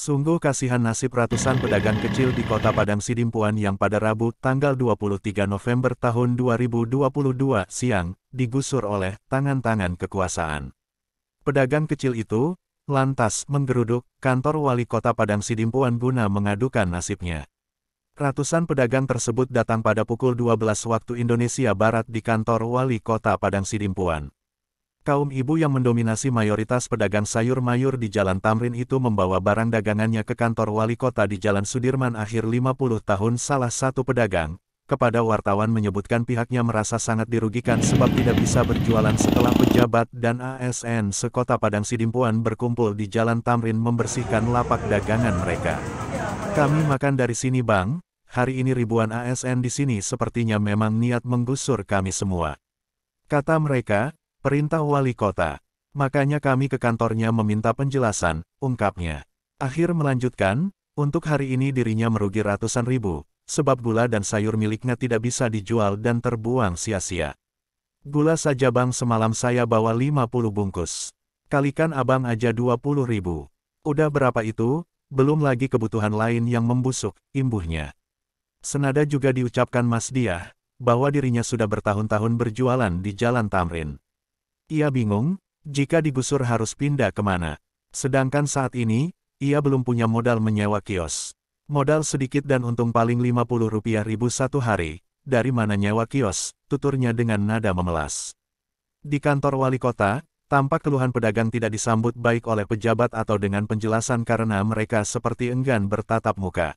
Sungguh kasihan nasib ratusan pedagang kecil di Kota Padang Sidimpuan yang pada Rabu, tanggal 23 November tahun 2022 siang, digusur oleh tangan-tangan kekuasaan. Pedagang kecil itu, lantas menggeruduk kantor wali Kota Padang Sidimpuan guna mengadukan nasibnya. Ratusan pedagang tersebut datang pada pukul 12 waktu Indonesia Barat di kantor wali Kota Padang Sidimpuan. Kaum ibu yang mendominasi mayoritas pedagang sayur mayur di Jalan Tamrin itu membawa barang dagangannya ke kantor wali kota di Jalan Sudirman akhir 50 tahun. Salah satu pedagang, kepada wartawan menyebutkan pihaknya merasa sangat dirugikan sebab tidak bisa berjualan setelah pejabat dan ASN sekota Padang Sidimpuan berkumpul di Jalan Tamrin membersihkan lapak dagangan mereka. Kami makan dari sini bang, hari ini ribuan ASN di sini sepertinya memang niat menggusur kami semua. Kata mereka, perintah wali kota. Makanya kami ke kantornya meminta penjelasan, ungkapnya. Akhir melanjutkan, untuk hari ini dirinya merugi ratusan ribu, sebab gula dan sayur miliknya tidak bisa dijual dan terbuang sia-sia. Gula saja bang semalam saya bawa 50 bungkus. Kalikan abang aja 20 ribu. Udah berapa itu? Belum lagi kebutuhan lain yang membusuk, imbuhnya. Senada juga diucapkan Mas Diah, bahwa dirinya sudah bertahun-tahun berjualan di Jalan Tamrin. Ia bingung, jika digusur harus pindah kemana. Sedangkan saat ini, ia belum punya modal menyewa kios. Modal sedikit dan untung paling Rp50.000 satu hari, dari mana nyewa kios, tuturnya dengan nada memelas. Di kantor wali kota, tampak keluhan pedagang tidak disambut baik oleh pejabat atau dengan penjelasan karena mereka seperti enggan bertatap muka.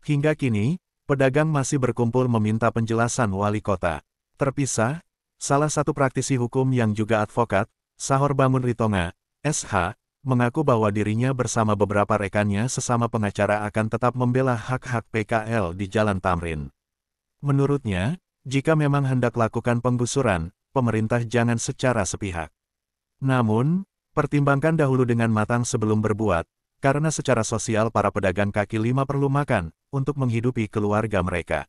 Hingga kini, pedagang masih berkumpul meminta penjelasan wali kota. Terpisah, salah satu praktisi hukum yang juga advokat, Sahor Bangun Ritonga, SH, mengaku bahwa dirinya bersama beberapa rekannya sesama pengacara akan tetap membela hak-hak PKL di Jalan Tamrin. Menurutnya, jika memang hendak lakukan penggusuran, pemerintah jangan secara sepihak. Namun, pertimbangkan dahulu dengan matang sebelum berbuat, karena secara sosial para pedagang kaki lima perlu makan, untuk menghidupi keluarga mereka.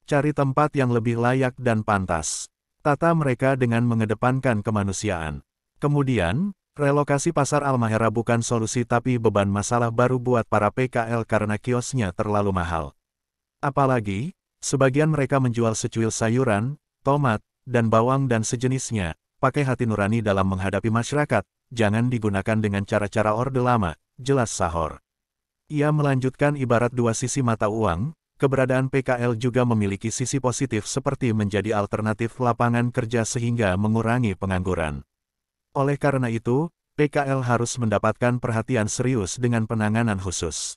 Cari tempat yang lebih layak dan pantas. Tata mereka dengan mengedepankan kemanusiaan. Kemudian, relokasi pasar Almahera bukan solusi tapi beban masalah baru buat para PKL karena kiosnya terlalu mahal. Apalagi, sebagian mereka menjual secuil sayuran, tomat, dan bawang dan sejenisnya, pakai hati nurani dalam menghadapi masyarakat, jangan digunakan dengan cara-cara orde lama, jelas Sahor. Ia melanjutkan ibarat dua sisi mata uang, keberadaan PKL juga memiliki sisi positif seperti menjadi alternatif lapangan kerja sehingga mengurangi pengangguran. Oleh karena itu, PKL harus mendapatkan perhatian serius dengan penanganan khusus.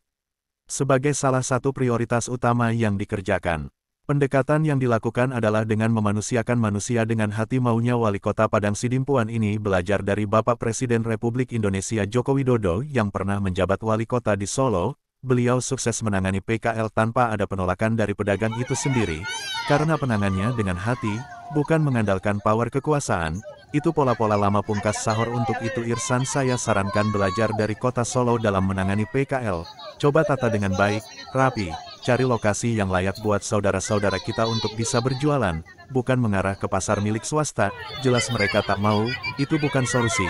Sebagai salah satu prioritas utama yang dikerjakan, pendekatan yang dilakukan adalah dengan memanusiakan manusia dengan hati maunya wali kota Padang Sidimpuan ini belajar dari Bapak Presiden Republik Indonesia Joko Widodo yang pernah menjabat wali kota di Solo. Beliau sukses menangani PKL tanpa ada penolakan dari pedagang itu sendiri, karena penangannya dengan hati, bukan mengandalkan power kekuasaan, itu pola-pola lama pungkas Sahor. Untuk itu Irsan saya sarankan belajar dari kota Solo dalam menangani PKL, coba tata dengan baik, rapi, cari lokasi yang layak buat saudara-saudara kita untuk bisa berjualan, bukan mengarah ke pasar milik swasta, jelas mereka tak mau, itu bukan solusi.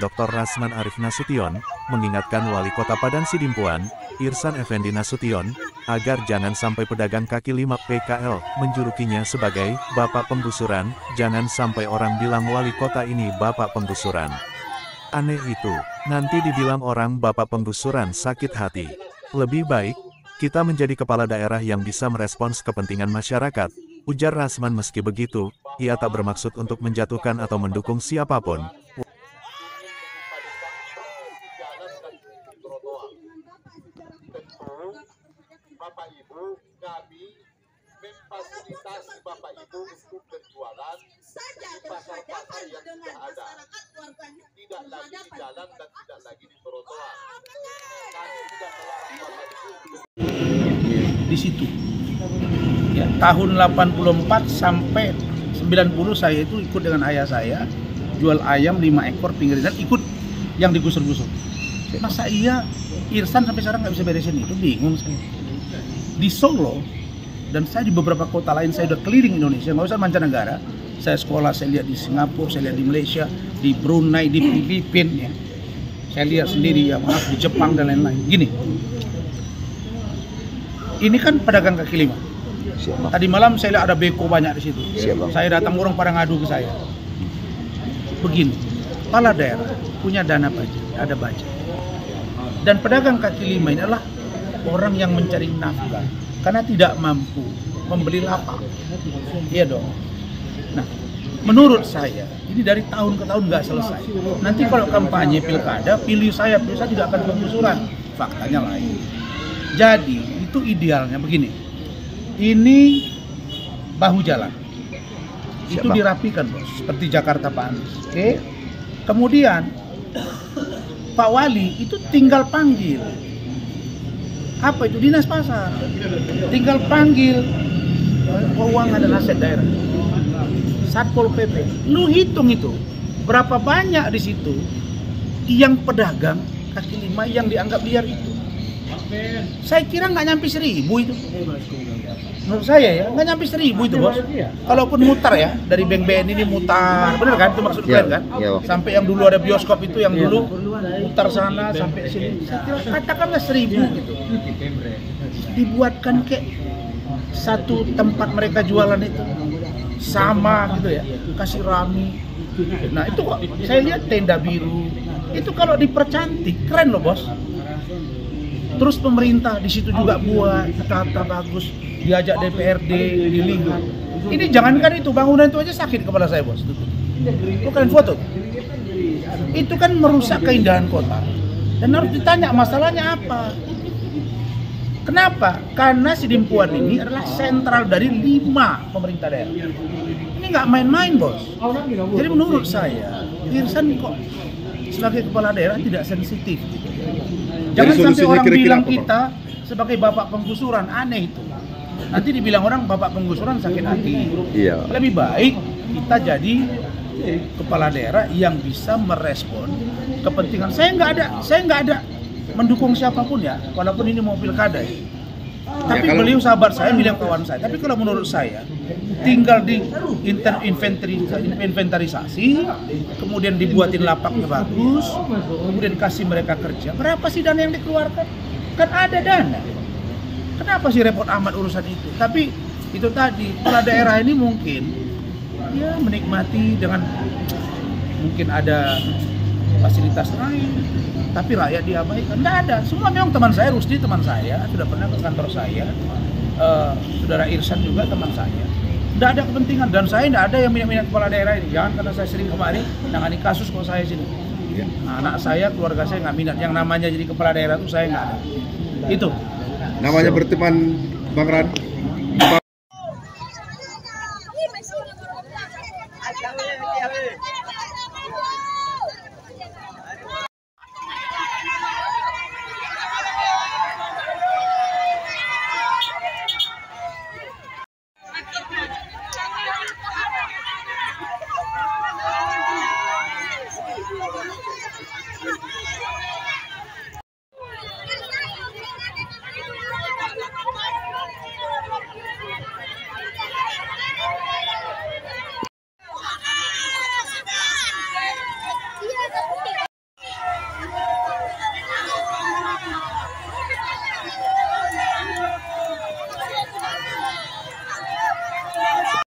Dr. Rasman Arif Nasution, mengingatkan wali kota Padang Sidimpuan, Irsan Effendi Nasution, agar jangan sampai pedagang kaki lima PKL menjulukinya sebagai Bapak Penggusuran, jangan sampai orang bilang wali kota ini Bapak Penggusuran. Aneh itu, nanti dibilang orang Bapak Penggusuran sakit hati. Lebih baik, kita menjadi kepala daerah yang bisa merespons kepentingan masyarakat, ujar Rasman. Meski begitu, ia tak bermaksud untuk menjatuhkan atau mendukung siapapun. Bapak Ibu, kami memfasilitasi Bapak Ibu untuk berjualan di pasar-pasar yang sudah ada, tidak lagi di jalan dan tidak lagi di trotoar. Kami tidak melarang Bapak Ibu di situ. Ya, tahun 84 sampai 90 saya itu ikut dengan ayah saya jual ayam 5 ekor pinggir dan ikut yang digusur-gusur. Masa iya Irsan sampai sekarang nggak bisa beresin itu, bingung saya. Di Solo dan saya di beberapa kota lain, saya udah keliling Indonesia, nggak usah mancanegara. Saya sekolah, saya lihat di Singapura, saya lihat di Malaysia, di Brunei, di Filipina, ya. Saya lihat sendiri, ya maaf, di Jepang dan lain-lain. Gini, ini kan pedagang kaki lima. Tadi malam saya lihat ada beko banyak di situ. Saya datang, orang pada ngadu ke saya. Begini, kepala daerah punya dana pajak, ada pajak. Dan pedagang kaki lima ini adalah orang yang mencari nafkah karena tidak mampu membeli lapak. Iya dong. Nah, menurut saya ini dari tahun ke tahun nggak selesai. Nanti kalau kampanye pilkada, pilih saya tidak akan penggusuran. Faktanya lain. Jadi itu idealnya begini. Ini bahu jalan. Itu dirapikan, bos, seperti Jakarta Pak Anies. Oke. Kemudian Pak Wali itu tinggal panggil. Apa itu? Dinas Pasar. Tinggal panggil keuangan dan aset daerah. Satpol PP. Lu hitung itu berapa banyak di situ yang pedagang kaki lima yang dianggap liar itu. Saya kira nggak nyampe 1000 itu. Menurut saya ya, nggak nyampe 1000 itu, bos. Kalaupun mutar ya, dari Bank BN ini mutar, bener kan? Itu maksud kalian kan? Sampai yang dulu ada bioskop itu, yang dulu mutar sana sampai sini. Katakanlah 1000 gitu. Dibuatkan kayak satu tempat mereka jualan itu sama gitu ya, kasih rami. Nah itu kok saya lihat tenda biru. Itu kalau dipercantik keren loh, bos. Terus pemerintah di situ juga buat tata bagus, diajak DPRD, dilihat. Ini jangankan itu, bangunan itu aja sakit kepala saya, bos. Itu kalian foto. Itu kan merusak keindahan kota. Dan harus ditanya masalahnya apa. Kenapa? Karena Sidimpuan ini adalah sentral dari 5 pemerintah daerah. Ini nggak main-main, bos. Jadi menurut saya, Irsan kok sebagai kepala daerah tidak sensitif. Jangan sampai orang bilang kita sebagai bapak penggusuran, aneh itu. Nanti dibilang orang bapak penggusuran sakit hati. Iya. Lebih baik kita jadi kepala daerah yang bisa merespon kepentingan. Saya nggak ada mendukung siapapun ya, walaupun ini mau pilkada. Tapi ya, beliau sahabat saya, bilang kawan saya. Tapi kalau menurut saya, tinggal di inventarisasi, kemudian dibuatin lapaknya bagus, kemudian kasih mereka kerja. Berapa sih dana yang dikeluarkan? Kan ada dana. Kenapa sih repot amat urusan itu? Tapi itu tadi, kepala daerah ini mungkin ya menikmati dengan mungkin ada fasilitas lain, tapi rakyat diabaikan. Nggak ada. Semua memang teman saya, Rusdi teman saya, sudah pernah ke kantor saya, saudara Irsan juga teman saya. Nggak ada kepentingan, dan saya nggak ada yang minat-minat kepala daerah ini. Jangan karena saya sering kemari nangani kasus kok saya sini. Nah, anak saya, keluarga saya nggak minat. Yang namanya jadi kepala daerah itu saya nggak ada. Itu. Namanya berteman Bang Ran.